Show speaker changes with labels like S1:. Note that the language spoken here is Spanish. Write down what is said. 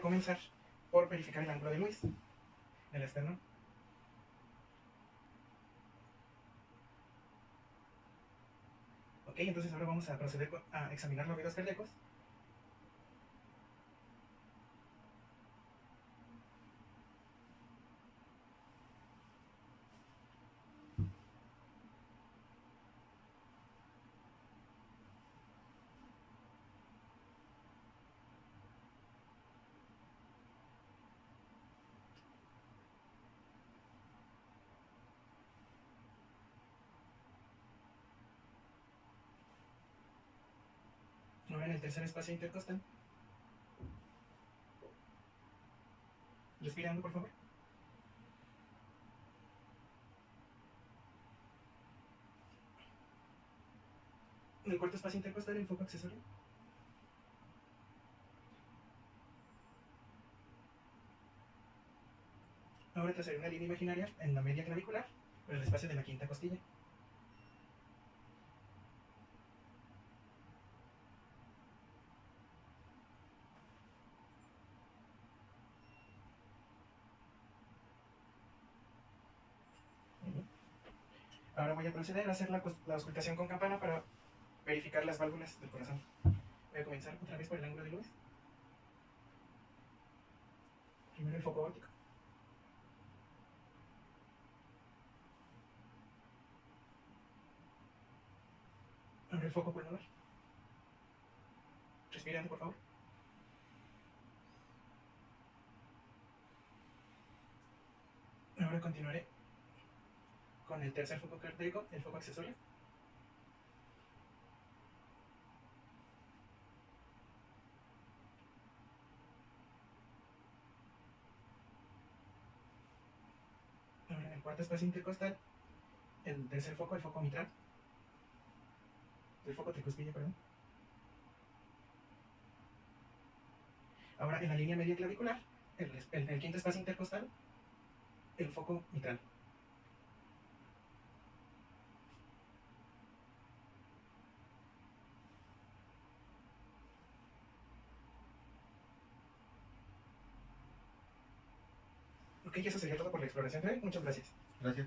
S1: comenzar por verificar el ángulo de Lewis del esternón. Ok, entonces ahora vamos a proceder a examinar los ruidos cardíacos. Ahora en el tercer espacio intercostal. Respirando, por favor. En el cuarto espacio intercostal, el foco accesorio. Ahora trazaré una línea imaginaria en la media clavicular por el espacio de la quinta costilla. Ahora voy a proceder a hacer la auscultación con campana para verificar las válvulas del corazón. Voy a comenzar otra vez por el ángulo de Lewis. Primero el foco óptico. Ahora el foco pulmonar. Respirando, por favor. Ahora continuaré con el tercer foco cardíaco, el foco accesorio. Ahora en el cuarto espacio intercostal, el tercer foco, el foco mitral. El foco tricuspide, perdón. Ahora en la línea media clavicular, el quinto espacio intercostal, el foco mitral. Ok, eso sería todo por la exploración de hoy. Muchas gracias.
S2: Gracias.